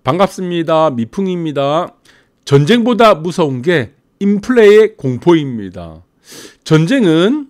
반갑습니다. 미풍입니다. 전쟁보다 무서운 게 인플레의 공포입니다. 전쟁에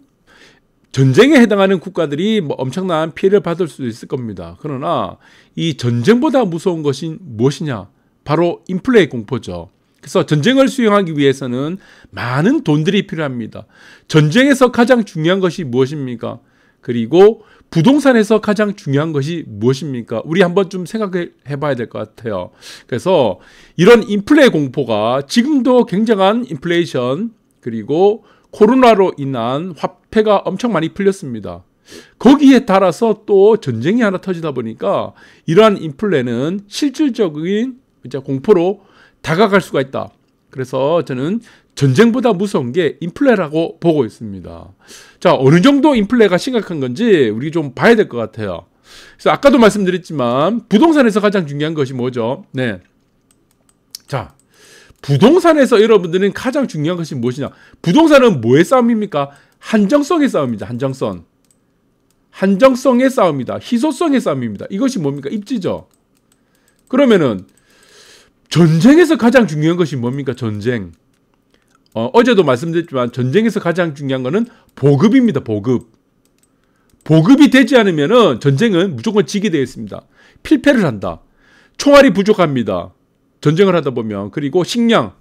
해당하는 국가들이 엄청난 피해를 받을 수도 있을 겁니다. 그러나 이 전쟁보다 무서운 것이 무엇이냐? 바로 인플레의 공포죠. 그래서 전쟁을 수행하기 위해서는 많은 돈들이 필요합니다. 전쟁에서 가장 중요한 것이 무엇입니까? 그리고 부동산에서 가장 중요한 것이 무엇입니까? 우리 한번 좀 생각해 봐야 될 것 같아요. 그래서 이런 인플레 공포가 지금도 굉장한 인플레이션 그리고 코로나로 인한 화폐가 엄청 많이 풀렸습니다. 거기에 따라서 또 전쟁이 하나 터지다 보니까 이러한 인플레는 실질적인 공포로 다가갈 수가 있다. 그래서 저는 전쟁보다 무서운 게 인플레라고 보고 있습니다. 자, 어느 정도 인플레가 심각한 건지 우리 좀 봐야 될 것 같아요. 그래서 아까도 말씀드렸지만 부동산에서 가장 중요한 것이 뭐죠? 네. 자, 부동산에서 여러분들은 가장 중요한 것이 무엇이냐? 부동산은 뭐의 싸움입니까? 한정성의 싸움입니다. 한정성. 한정성의 싸움이다. 희소성의 싸움입니다. 이것이 뭡니까? 입지죠. 그러면은 전쟁에서 가장 중요한 것이 뭡니까? 전쟁. 어제도 말씀드렸지만 전쟁에서 가장 중요한 것은 보급입니다. 보급. 보급이 되지 않으면은 전쟁은 무조건 지게 되어 있습니다. 필패를 한다. 총알이 부족합니다. 전쟁을 하다 보면. 그리고 식량,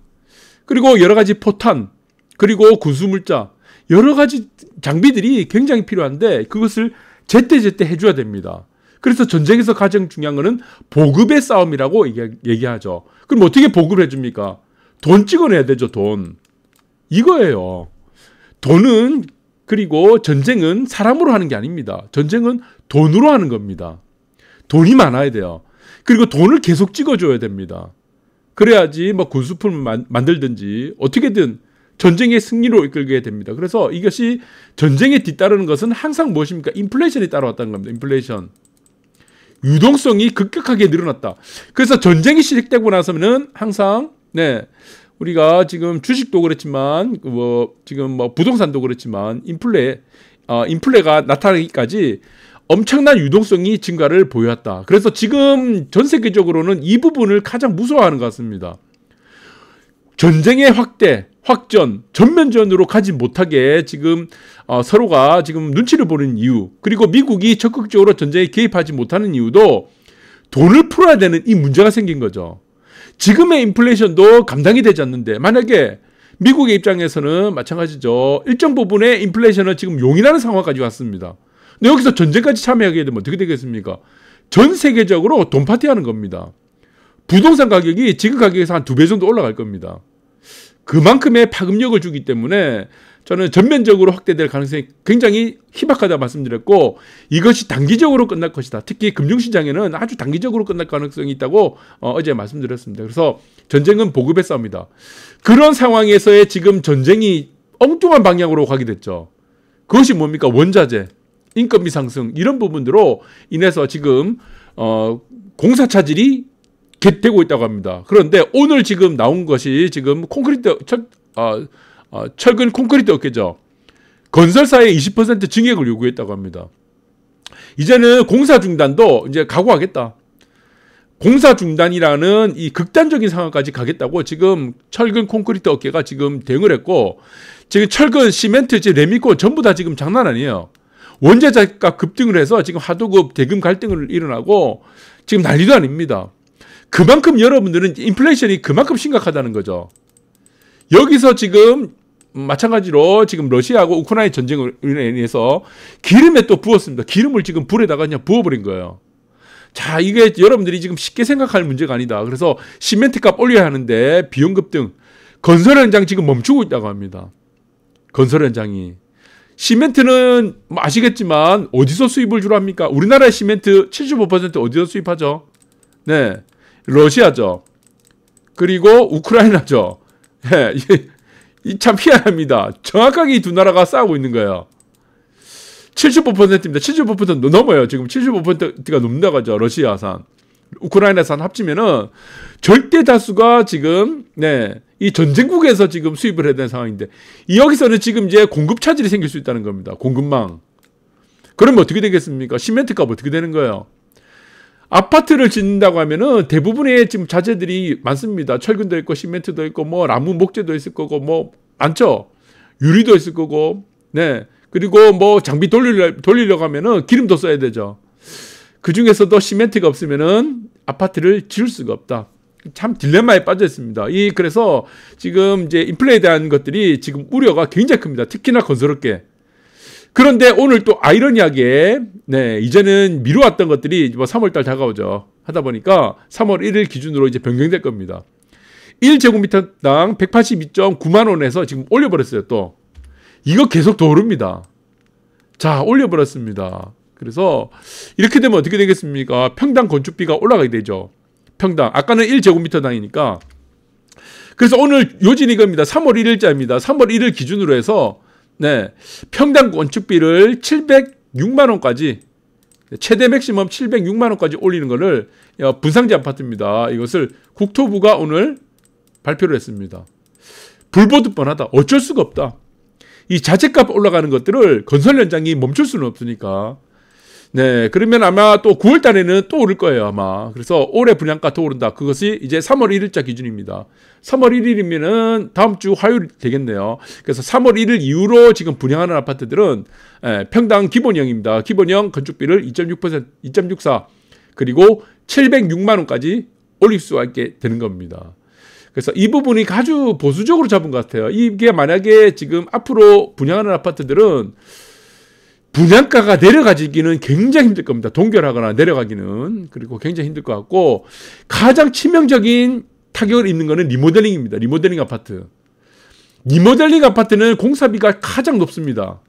그리고 여러 가지 포탄, 그리고 군수물자, 여러 가지 장비들이 굉장히 필요한데 그것을 제때제때 해줘야 됩니다. 그래서 전쟁에서 가장 중요한 것은 보급의 싸움이라고 얘기하죠. 그럼 어떻게 보급을 해줍니까? 돈 찍어내야 되죠. 돈. 이거예요. 돈은, 그리고 전쟁은 사람으로 하는 게 아닙니다. 전쟁은 돈으로 하는 겁니다. 돈이 많아야 돼요. 그리고 돈을 계속 찍어줘야 됩니다. 그래야지 군수품을 만들든지 어떻게든 전쟁의 승리로 이끌게 됩니다. 그래서 이것이 전쟁에 뒤따르는 것은 항상 무엇입니까? 인플레이션이 따라왔다는 겁니다. 인플레이션. 유동성이 급격하게 늘어났다. 그래서 전쟁이 시작되고 나서는 항상 우리가 지금 주식도 그렇지만 지금 부동산도 그렇지만 인플레가 나타나기까지 엄청난 유동성이 증가를 보여왔다. 그래서 지금 전 세계적으로는 이 부분을 가장 무서워하는 것 같습니다. 전쟁의 확전, 전면전으로 가지 못하게 지금 서로가 지금 눈치를 보는 이유, 그리고 미국이 적극적으로 전쟁에 개입하지 못하는 이유도 돈을 풀어야 되는 이 문제가 생긴 거죠. 지금의 인플레이션도 감당이 되지 않는데 만약에 미국의 입장에서는 마찬가지죠. 일정 부분의 인플레이션은 지금 용인하는 상황까지 왔습니다. 근데 여기서 전쟁까지 참여하게 되면 어떻게 되겠습니까? 전 세계적으로 돈 파티하는 겁니다. 부동산 가격이 지금 가격에서 한 2배 정도 올라갈 겁니다. 그만큼의 파급력을 주기 때문에 저는 전면적으로 확대될 가능성이 굉장히 희박하다 말씀드렸고 이것이 단기적으로 끝날 것이다. 특히 금융시장에는 아주 단기적으로 끝날 가능성이 있다고 어제 말씀드렸습니다. 그래서 전쟁은 보급의 싸움이다. 그런 상황에서의 지금 전쟁이 엉뚱한 방향으로 가게 됐죠. 그것이 뭡니까? 원자재, 인건비 상승 이런 부분으로 인해서 지금 공사 차질이 되고 있다고 합니다. 그런데 오늘 지금 나온 것이 지금 철근 콘크리트 업계죠. 건설사의 20% 증액을 요구했다고 합니다. 이제는 공사 중단도 이제 각오하겠다. 공사 중단이라는 이 극단적인 상황까지 가겠다고 지금 철근 콘크리트 업계가 지금 대응을 했고 지금 철근, 시멘트, 레미콘 전부 다 지금 장난 아니에요. 원자재가 급등을 해서 지금 하도급 대금 갈등을 일어나고 지금 난리도 아닙니다. 그만큼 여러분들은 인플레이션이 그만큼 심각하다는 거죠. 여기서 지금 마찬가지로 지금 러시아하고 우크라이나 전쟁을 인해서 기름에 또 부었습니다. 기름을 지금 불에다가 그냥 부어버린 거예요. 자, 이게 여러분들이 지금 쉽게 생각할 문제가 아니다. 그래서 시멘트 값 올려야 하는데 비용 급등. 건설 현장 지금 멈추고 있다고 합니다. 건설 현장이. 시멘트는 아시겠지만 어디서 수입을 주로 합니까? 우리나라의 시멘트 75% 어디서 수입하죠? 네. 러시아죠. 그리고 우크라이나죠. 예, 참 희한합니다. 정확하게 이 두 나라가 싸우고 있는 거예요. 75%입니다. 75% 넘어요. 지금 75%가 넘는다고 하죠. 러시아산, 우크라이나산 합치면은 절대 다수가 지금 이 전쟁국에서 지금 수입을 해야 되는 상황인데 여기서는 지금 이제 공급 차질이 생길 수 있다는 겁니다. 공급망. 그러면 어떻게 되겠습니까? 시멘트 값 어떻게 되는 거예요? 아파트를 짓는다고 하면은 대부분의 지금 자재들이 많습니다. 철근도 있고 시멘트도 있고 뭐 나무 목재도 있을 거고 뭐 많죠. 유리도 있을 거고. 네. 그리고 뭐 장비 돌리려고 하면은 기름도 써야 되죠. 그 중에서도 시멘트가 없으면은 아파트를 지을 수가 없다. 참 딜레마에 빠져 있습니다. 그래서 지금 이제 인플레에 대한 것들이 지금 우려가 굉장히 큽니다. 특히나 건설업계. 그런데 오늘 또 아이러니하게, 네, 이제는 미뤄왔던 것들이 뭐 3월달 다가오죠. 하다 보니까 3월 1일 기준으로 이제 변경될 겁니다. 1제곱미터당 182.9만 원에서 지금 올려버렸어요, 또. 이거 계속 더 오릅니다. 자, 올려버렸습니다. 그래서 이렇게 되면 어떻게 되겠습니까? 평당 건축비가 올라가게 되죠. 평당. 아까는 1제곱미터당이니까. 그래서 오늘 요진이 이겁니다. 3월 1일자입니다. 3월 1일 기준으로 해서 네, 평당 건축비를 706만 원까지 최대 맥시멈 706만 원까지 올리는 것을 분상제 아파트입니다. 이것을 국토부가 오늘 발표를 했습니다. 불보듯 뻔하다. 어쩔 수가 없다. 이 자재값 올라가는 것들을 건설 현장이 멈출 수는 없으니까. 네, 그러면 아마 또 9월 달에는 또 오를 거예요, 아마. 그래서 올해 분양가 더 오른다. 그것이 이제 3월 1일자 기준입니다. 3월 1일이면은 다음 주 화요일 되겠네요. 그래서 3월 1일 이후로 지금 분양하는 아파트들은 평당 기본형입니다. 기본형 건축비를 2.6%, 2.64 그리고 706만 원까지 올릴 수가 있게 되는 겁니다. 그래서 이 부분이 아주 보수적으로 잡은 것 같아요. 이게 만약에 지금 앞으로 분양하는 아파트들은 분양가가 내려가기는 굉장히 힘들 겁니다. 동결하거나 내려가기는. 그리고 굉장히 힘들 것 같고 가장 치명적인 타격을 입는 거는 리모델링입니다. 리모델링 아파트. 리모델링 아파트는 공사비가 가장 높습니다.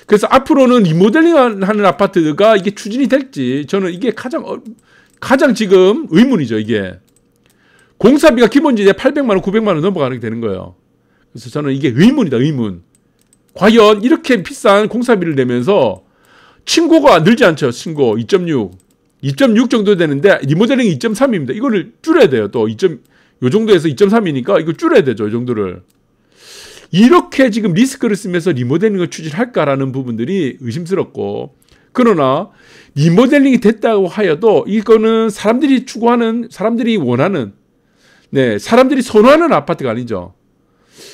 그래서 앞으로는 리모델링 하는 아파트가 이게 추진이 될지 저는 이게 가장 지금 의문이죠. 이게. 공사비가 기본적으로 800만 원, 900만 원 넘어가게 되는 거예요. 그래서 저는 이게 의문이다. 의문. 과연 이렇게 비싼 공사비를 내면서 층고가 늘지 않죠. 층고 2.6. 2.6 정도 되는데 리모델링 2.3입니다. 이거를 줄여야 돼요. 또 요 정도에서 2.3이니까 이거 줄여야 되죠. 이 정도를. 이렇게 지금 리스크를 쓰면서 리모델링을 추진할까라는 부분들이 의심스럽고 그러나 리모델링이 됐다고 하여도 이거는 사람들이 추구하는 사람들이 원하는 네, 사람들이 선호하는 아파트가 아니죠.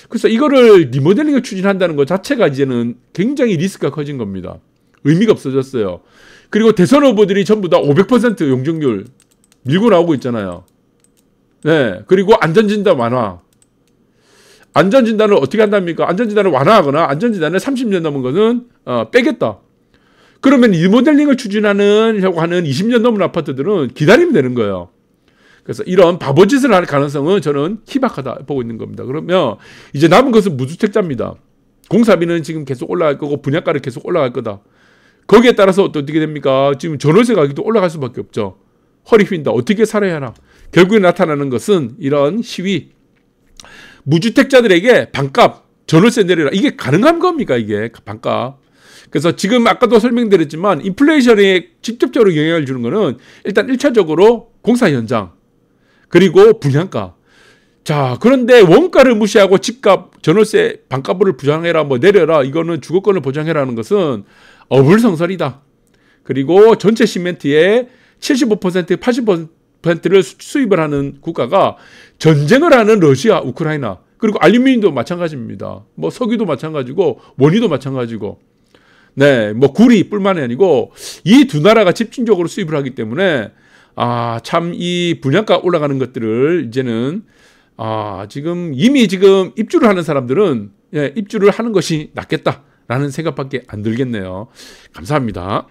그래서 이거를 리모델링을 추진한다는 것 자체가 이제는 굉장히 리스크가 커진 겁니다. 의미가 없어졌어요. 그리고 대선 후보들이 전부 다 500% 용적률 밀고 나오고 있잖아요. 네. 그리고 안전진단 완화. 안전진단을 어떻게 한답니까? 안전진단을 완화하거나 안전진단을 30년 넘은 것은 빼겠다. 그러면 리모델링을 추진하려고 하는 20년 넘은 아파트들은 기다리면 되는 거예요. 그래서 이런 바보짓을 할 가능성은 저는 희박하다 보고 있는 겁니다. 그러면 이제 남은 것은 무주택자입니다. 공사비는 지금 계속 올라갈 거고 분양가는 계속 올라갈 거다. 거기에 따라서 어떻게 됩니까? 지금 전월세 가격도 올라갈 수밖에 없죠. 허리 휜다. 어떻게 살아야 하나? 결국에 나타나는 것은 이런 시위. 무주택자들에게 반값, 전월세 내려라. 이게 가능한 겁니까? 이게 반값. 그래서 지금 아까도 설명드렸지만 인플레이션에 직접적으로 영향을 주는 거는 일단 1차적으로 공사 현장. 그리고 분양가. 자, 그런데 원가를 무시하고 집값, 전월세, 반값을 보장해라, 뭐 내려라, 이거는 주거권을 보장해라는 것은 어불성설이다. 그리고 전체 시멘트의 75%, 80%를 수입을 하는 국가가 전쟁을 하는 러시아, 우크라이나, 그리고 알루미늄도 마찬가지입니다. 뭐 석유도 마찬가지고, 원유도 마찬가지고, 네, 뭐 구리뿐만이 아니고 이 두 나라가 집중적으로 수입을 하기 때문에 참 이 분양가 올라가는 것들을 이제는 이미 입주를 하는 사람들은 입주를 하는 것이 낫겠다라는 생각밖에 안 들겠네요. 감사합니다.